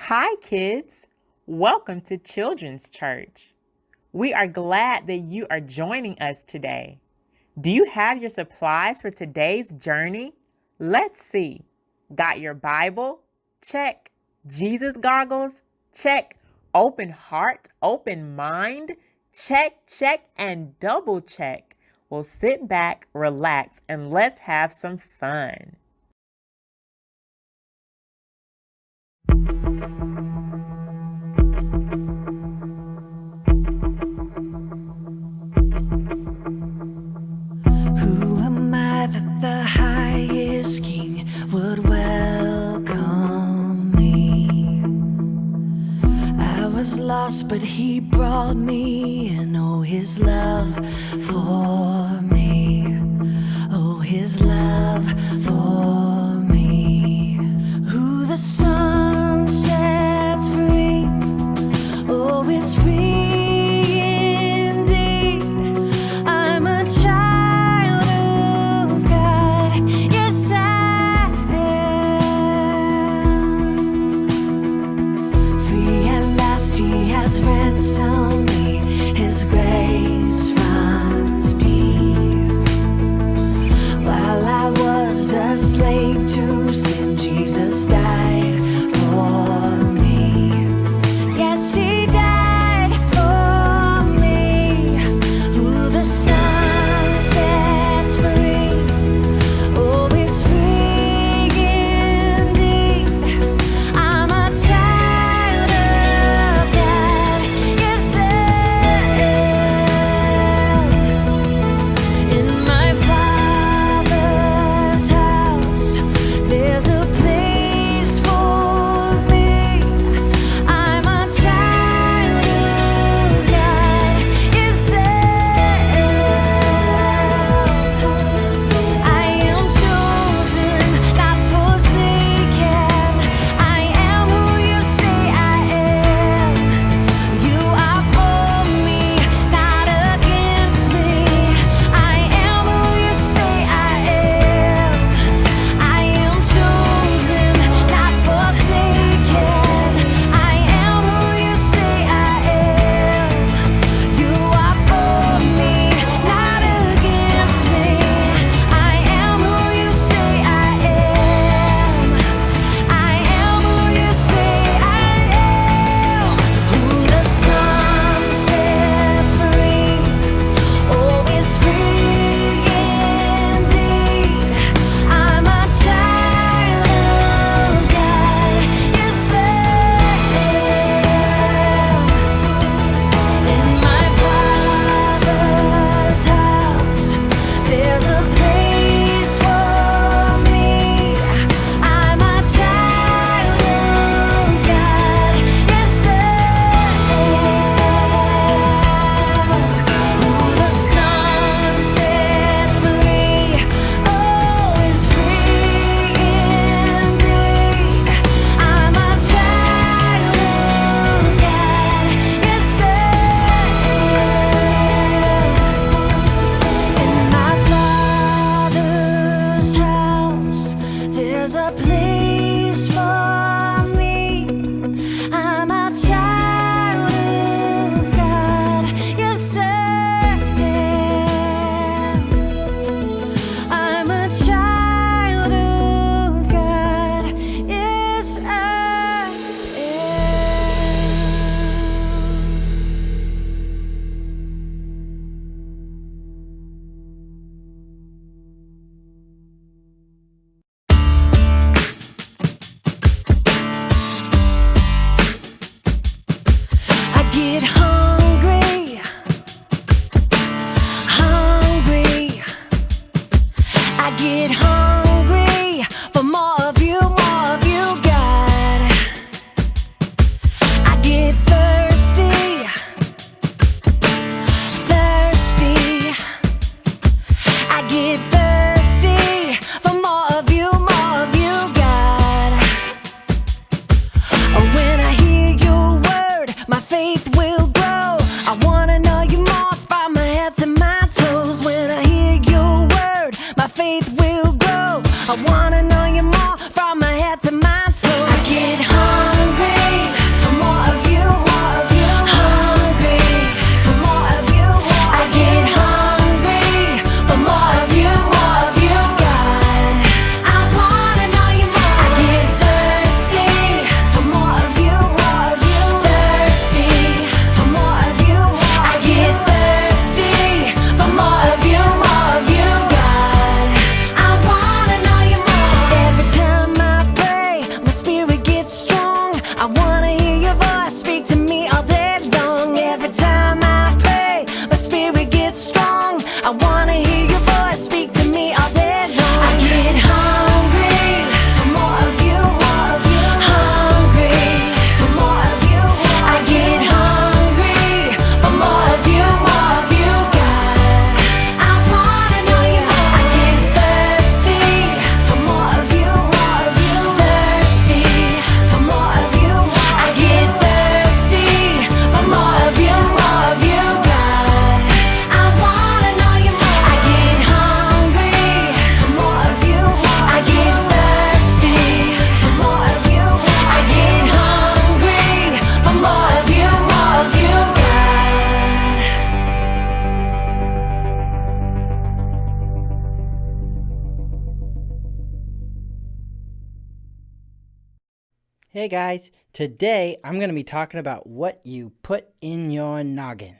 Hi, kids. Welcome to Children's Church. We are glad that you are joining us today. Do you have your supplies for today's journey? Let's see. Got your Bible? Check. Jesus goggles? Check. Open heart, open mind? Check, check, and double check. Well, sit back, relax, and let's have some fun. Who am I that the highest king would welcome me? I was lost, but he brought me in. Oh, his love for me. Oh, his love for me. Who the sun sets free, oh, is free indeed. I'm a child of God, yes I am. Free at last, he has ransomed me. His grace runs deep. While I was a slave to sin, Jesus died for me. Yes, he died for me. Who the sun sets free, oh, is free indeed. I'm a child of God, yes I am. In my Father's house, there's a place for me. I'm a child of God, yes I am chosen, not forsaken. I am who you say I am. You are for me, not against me. I am who you say I am. I am chosen, not forsaken. I am who you say I am. You are for me, not against me. I am who you say I am. I am who you say I am. Who the sun sets free, oh, is free indeed. I'm a child of God, yes I am. In my Father's house, there's a place for me. I'm a child of God, yes I am. Who the sun sets free, oh, is free indeed. I'm a child of God, yes I am. In my Father's house, there's a place for me. I'm a child of God, yes I am. I'm a child of God, yes I am. I get hungry, hungry. I get hungry for more of you, God. I get thirsty, thirsty. I get thirsty for more of you, God. When I hear your word, my faith will grow. I wanna know you more from my head to my toes. When I hear your word, my faith will grow. I wanna know you more from my head to my toes. I get hungry, I wanna hear your voice speak to me all day long. Every time I pray, my spirit gets strong. I wanna hear your voice speak to me all day long. I get hungry for more of you, more of you. Hungry for more of you. I get hungry for more of you, God. I wanna know you. I get thirsty for more of you, thirsty for more of you. I get thirsty for more of you, God. I wanna know you more. I get hungry for more of you. I get thirsty for more of you. I get hungry for more of you, God. Hey guys, today I'm going to be talking about what you put in your noggin.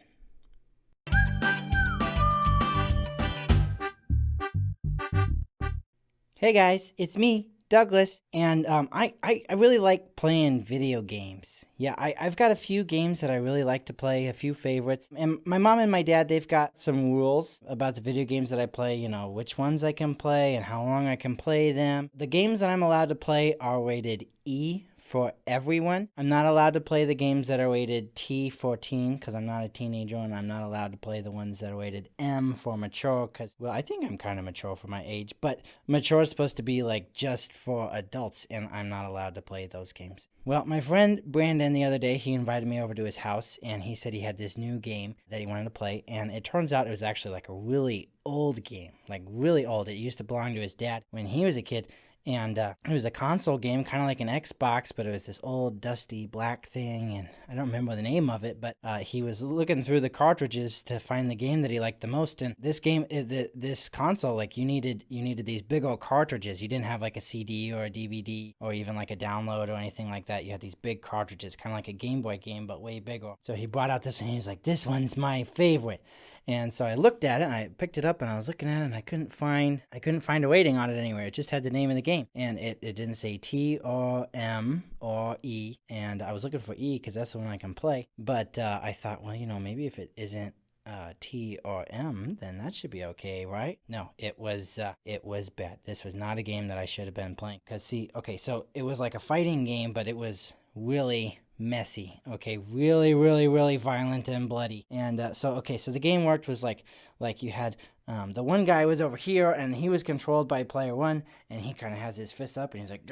Hey guys, it's me, Douglas, and I really like playing video games. Yeah, I've got a few games that I really like to play, a few favorites. And my mom and my dad, they've got some rules about the video games that I play, you know, which ones I can play and how long I can play them. The games that I'm allowed to play are rated E for everyone. I'm not allowed to play the games that are rated T for teen because I'm not a teenager, and I'm not allowed to play the ones that are rated M for mature because, well, I think I'm kind of mature for my age, but mature is supposed to be like just for adults, and I'm not allowed to play those games. Well, my friend Brandon the other day, he invited me over to his house, and he said he had this new game that he wanted to play, and it turns out it was actually like a really old game, like really old. It used to belong to his dad when he was a kid. And it was a console game, kind of like an Xbox, but it was this old, dusty, black thing, and I don't remember the name of it, but he was looking through the cartridges to find the game that he liked the most. And this game, this console, like you needed these big old cartridges. You didn't have like a CD or a DVD or even like a download or anything like that. You had these big cartridges, kind of like a Game Boy game, but way bigger. So he brought out this one, and he's like, "This one's my favorite." And so I looked at it, and I picked it up, and I was looking at it, and I couldn't find a rating on it anywhere. It just had the name of the game, and it didn't say T or M or E, and I was looking for E because that's the one I can play. But I thought, well, you know, maybe if it isn't T or M, then that should be okay, right? No, it was bad. This was not a game that I should have been playing. Because see, okay, so it was like a fighting game, but it was really messy, okay, really violent and bloody. And so the game worked was like you had the one guy was over here, and he was controlled by player one, and he kind of has his fist up, and he's like,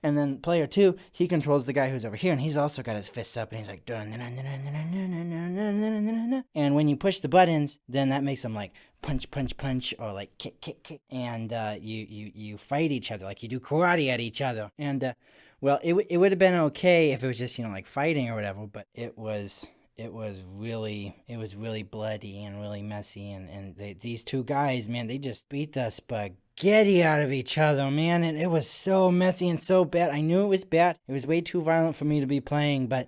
and then player two, he controls the guy who's over here, and he's also got his fists up, and he's like, and when you push the buttons, then that makes them like punch, or like kick, and you fight each other, like you do karate at each other. And well, it would have been okay if it was just, you know, like fighting or whatever, but it was really bloody and really messy, and these two guys, man, they just beat the spaghetti out of each other, man, and it was so messy and so bad. I knew it was bad. It was way too violent for me to be playing, but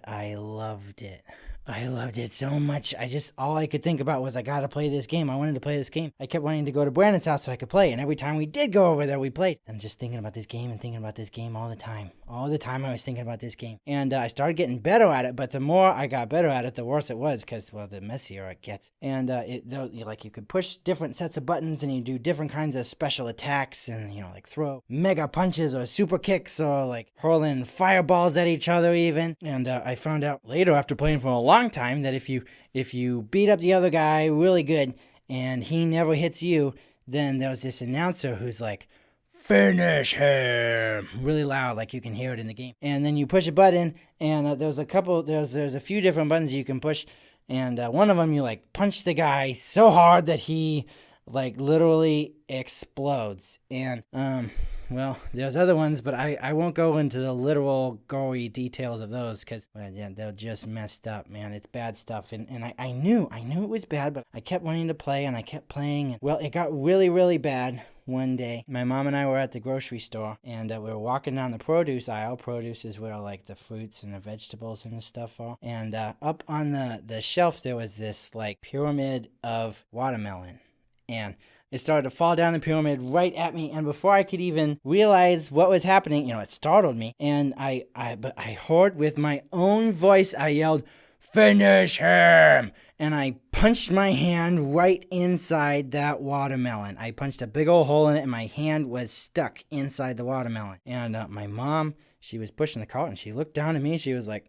I loved it. I loved it so much. All I could think about was I gotta play this game. I wanted to play this game. I kept wanting to go to Brandon's house so I could play, and every time we did go over there, we played. And just thinking about this game and thinking about this game all the time. All the time I was thinking about this game. And I started getting better at it, but the more I got better at it, the worse it was, because, well, the messier it gets. And you could push different sets of buttons, and you do different kinds of special attacks, and, you know, like throw mega punches or super kicks or like hurling fireballs at each other even. And I found out later, after playing for a long time, that if you beat up the other guy really good and he never hits you, then there's this announcer who's like, "Finish him," really loud, like you can hear it in the game. And then you push a button, and there's a few different buttons you can push, and one of them you like punch the guy so hard that he like literally explodes. And well, there's other ones, but I won't go into the literal gory details of those because, well, yeah, they're just messed up, man. It's bad stuff, and I knew it was bad, but I kept wanting to play, and I kept playing, and, well, it got really bad. One day, my mom and I were at the grocery store, and we were walking down the produce aisle. Produce is where, like, the fruits and the vegetables and the stuff are. And up on the shelf, there was this, like, pyramid of watermelon. And It started to fall down the pyramid right at me, and before I could even realize what was happening, it startled me, and I heard with my own voice, I yelled, "Finish him!" And I punched my hand right inside that watermelon. I punched a big old hole in it, and my hand was stuck inside the watermelon. And my mom, she was pushing the cart, and she looked down at me. She was like,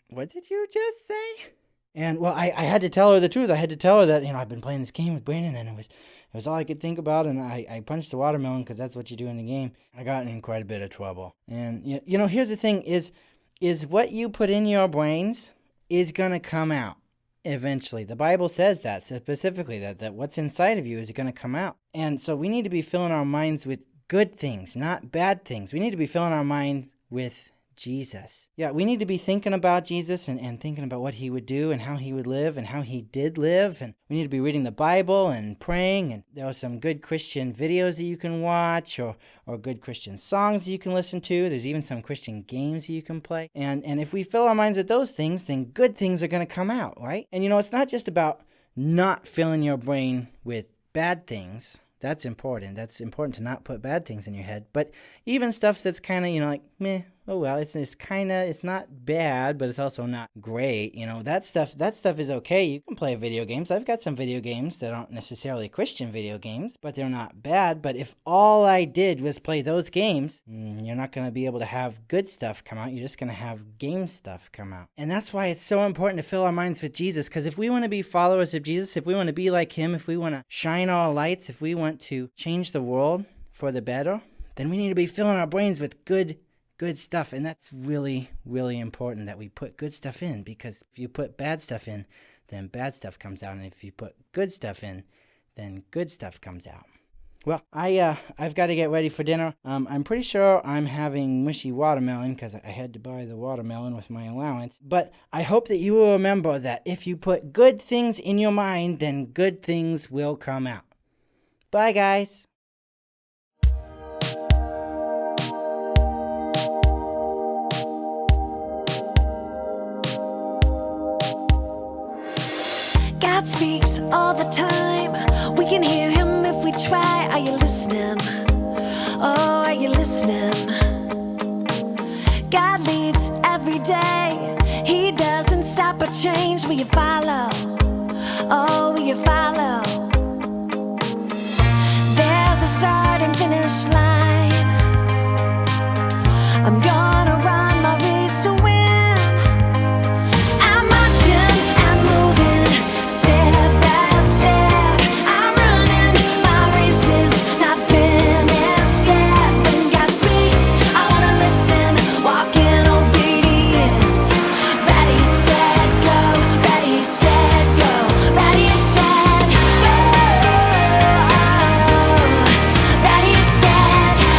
"What did you just say?" And, well, I had to tell her the truth. I had to tell her that, I've been playing this game with Brandon, and it was all I could think about, and I punched the watermelon because that's what you do in the game. I got in quite a bit of trouble. And, here's the thing, is what you put in your brains is going to come out eventually. The Bible says that specifically, that what's inside of you is going to come out. And so we need to be filling our minds with good things, not bad things. We need to be filling our mind with Jesus. Yeah, we need to be thinking about Jesus and thinking about what he would do and how he would live and how he did live. And we need to be reading the Bible and praying. And there are some good Christian videos that you can watch or good Christian songs that you can listen to. There's even some Christian games that you can play. And if we fill our minds with those things, then good things are going to come out, right? And it's not just about not filling your brain with bad things. That's important. That's important to not put bad things in your head. But even stuff that's kind of, like, meh, oh well, it's not bad, but it's also not great. That stuff is okay. You can play video games. I've got some video games that aren't necessarily Christian video games, but they're not bad. But if all I did was play those games, you're not going to be able to have good stuff come out. You're just going to have game stuff come out. And that's why it's so important to fill our minds with Jesus, because if we want to be followers of Jesus, if we want to be like him, if we want to shine our lights, if we want to change the world for the better, then we need to be filling our brains with good stuff. And that's really, really important that we put good stuff in, because if you put bad stuff in, then bad stuff comes out. And if you put good stuff in, then good stuff comes out. Well, I've got to get ready for dinner. I'm pretty sure I'm having mushy watermelon because I had to buy the watermelon with my allowance. But I hope that you will remember that if you put good things in your mind, then good things will come out. Bye, guys. God speaks all the time. We can hear him if we try. Are you listening? Oh, are you listening? God leads every day. He doesn't stop or change. Will you follow? Oh, will you follow? There's a start and finish line. I'm gonna run my race to win. I'm marching and moving step by step. I'm running, my race is not finished yet. When God speaks, I wanna listen, walk in obedience. Ready, set, go. Ready, set, go. Ready, set, go. Ready, set, go.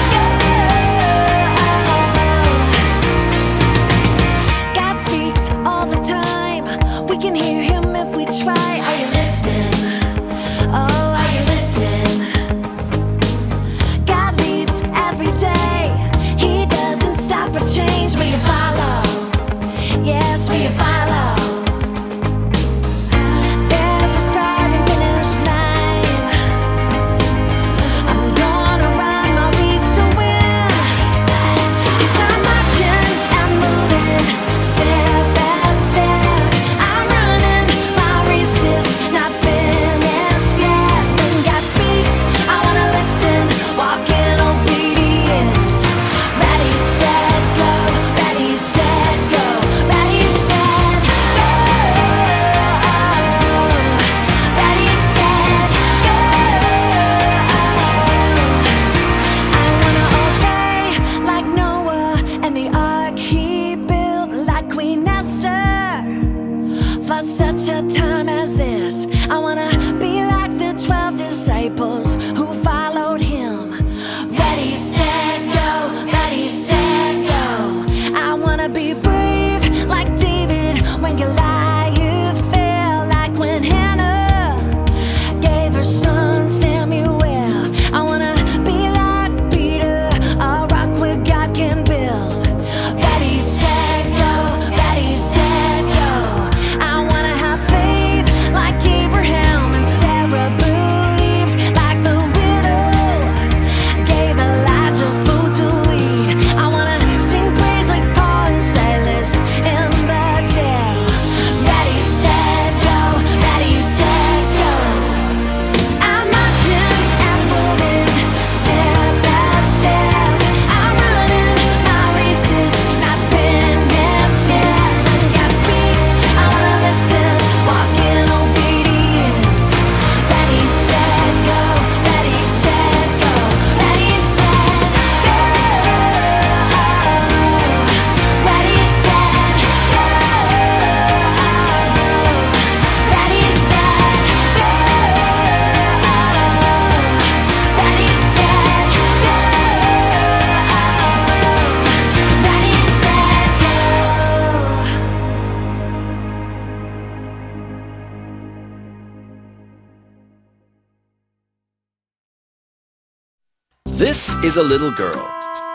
This is a little girl.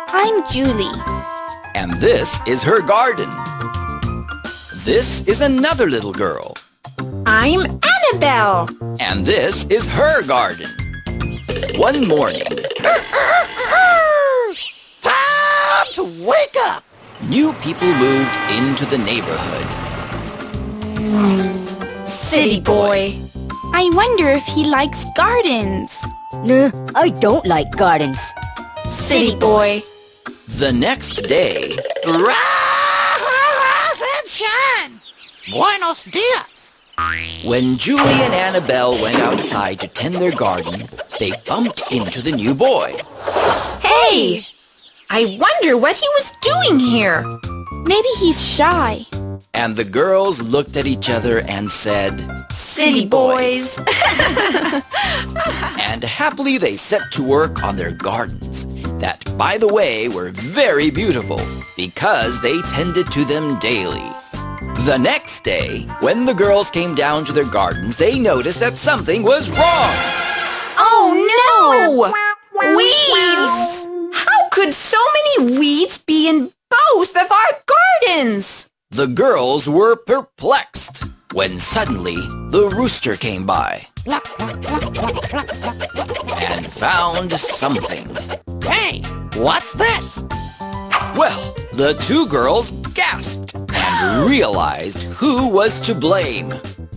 I'm Julie. And this is her garden. This is another little girl. I'm Annabelle. And this is her garden. One morning, Time to wake up! new people moved into the neighborhood. City boy. I wonder if he likes gardens. Nah, I don't like gardens. City boy. The next day, Rise and shine! Buenos dias! when Julie and Annabelle went outside to tend their garden, they bumped into the new boy. Hey! I wonder what he was doing here. Maybe he's shy. And the girls looked at each other and said, City boys. and happily they set to work on their gardens, that, by the way, were very beautiful because they tended to them daily. The next day, when the girls came down to their gardens, they noticed that something was wrong. Oh no! Weeds! How could so many weeds be in both of our gardens? The girls were perplexed when suddenly the rooster came by and found something. Hey, what's this? Well, the two girls gasped and realized who was to blame,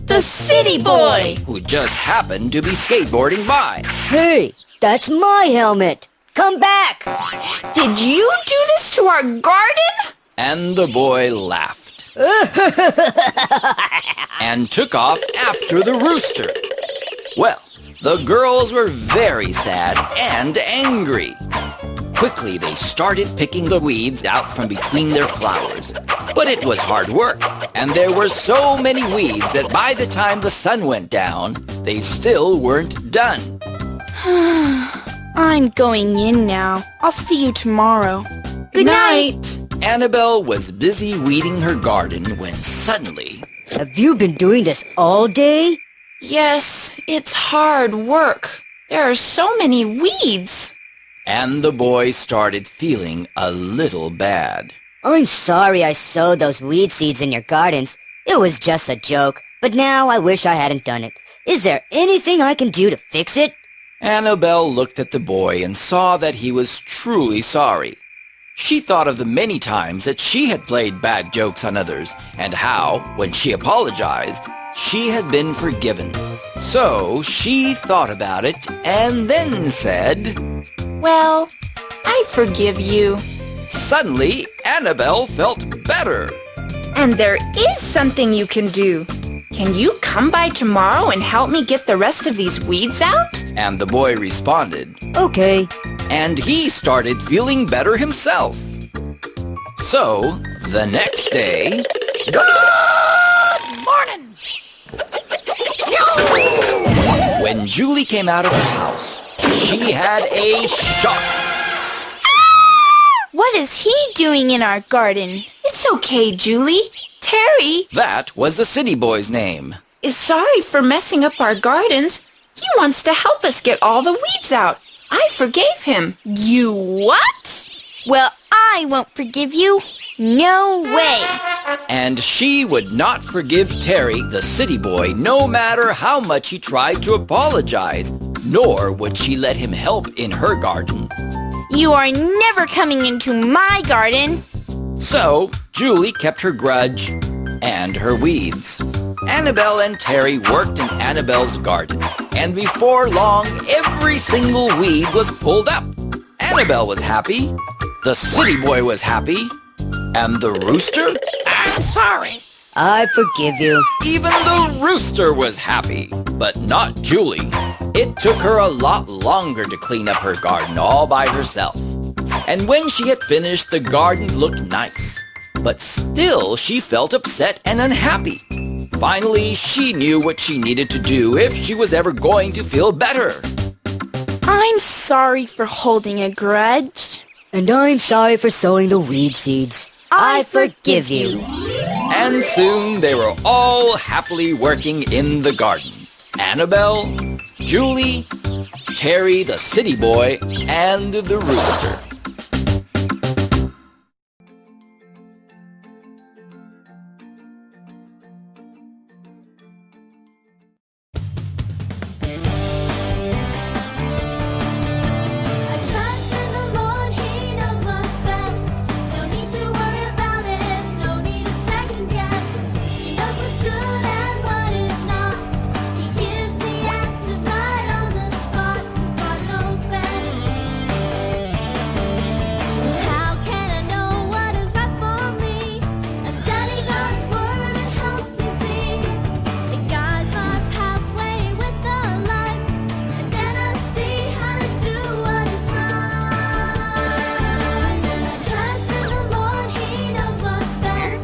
The city boy! who just happened to be skateboarding by. Hey, that's my helmet. Come back. Did you do this to our garden? And the boy laughed and took off after the rooster. Well, the girls were very sad and angry. Quickly, they started picking the weeds out from between their flowers. But it was hard work, and there were so many weeds that by the time the sun went down, they still weren't done. I'm going in now. I'll see you tomorrow. Good night. Annabelle was busy weeding her garden when suddenly, Have you been doing this all day? Yes, it's hard work. There are so many weeds. and the boy started feeling a little bad. I'm sorry I sowed those weed seeds in your gardens. It was just a joke, but now I wish I hadn't done it. Is there anything I can do to fix it? Annabelle looked at the boy and saw that he was truly sorry. She thought of the many times that she had played bad jokes on others and how, when she apologized, she had been forgiven. So she thought about it and then said, Well, I forgive you. Suddenly, Annabelle felt better. And there is something you can do. Can you come by tomorrow and help me get the rest of these weeds out? And the boy responded, Okay. and he started feeling better himself. So, the next day, Good morning! when Julie came out of her house, she had a shock. What is he doing in our garden? It's okay, Julie. Terry That was the city boy's name. is sorry for messing up our gardens. He wants to help us get all the weeds out. I forgave him. You what? Well, I won't forgive you. No way. And she would not forgive Terry, the city boy, no matter how much he tried to apologize, nor would she let him help in her garden. You are never coming into my garden. So, Julie kept her grudge and her weeds. Annabelle and Terry worked in Annabelle's garden, and before long, every single weed was pulled up. Annabelle was happy, the city boy was happy, and the rooster? I'm sorry. I forgive you. Even the rooster was happy, but not Julie. It took her a lot longer to clean up her garden all by herself. And when she had finished, the garden looked nice. But still, she felt upset and unhappy. Finally, she knew what she needed to do if she was ever going to feel better. I'm sorry for holding a grudge. And I'm sorry for sowing the weed seeds. I forgive you. And soon they were all happily working in the garden. Annabelle, Julie, Terry the city boy and the rooster. I trust in the Lord, He knows what's best. No need to worry about it, no need to second guess. He knows what's good and what is not. He gives the answers right on the spot, 'cause God knows best. How can I know what is right for me? I study God's word, it helps me see. It guides my pathway with the light, and then I see how to do what is right. I trust in the Lord, He knows what's best.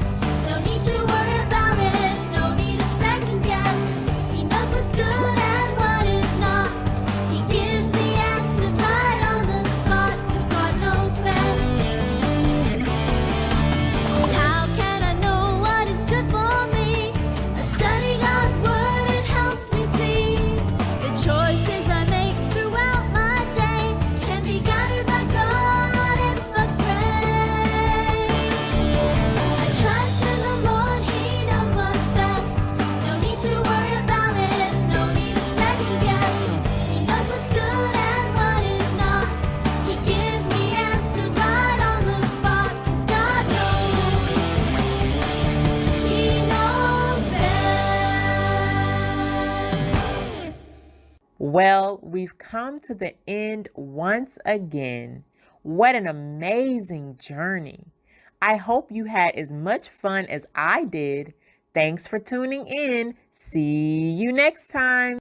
No need to worry about it, no need to second guess. He knows what's good and what is not. He gives the answers right on the spot, 'cause God knows best. How can I know what is good for me? I study God's word, it helps me see. The choices I make throughout my day can be guided by God if I pray. I trust in the Lord, He knows what's best. No need to worry about it, no need to second guess. He knows what's good and what is not. He gives me answers right on the spot, 'cause God knows. He knows best. Well, we've come to the end once again. What an amazing journey. I hope you had as much fun as I did. Thanks for tuning in. See you next time.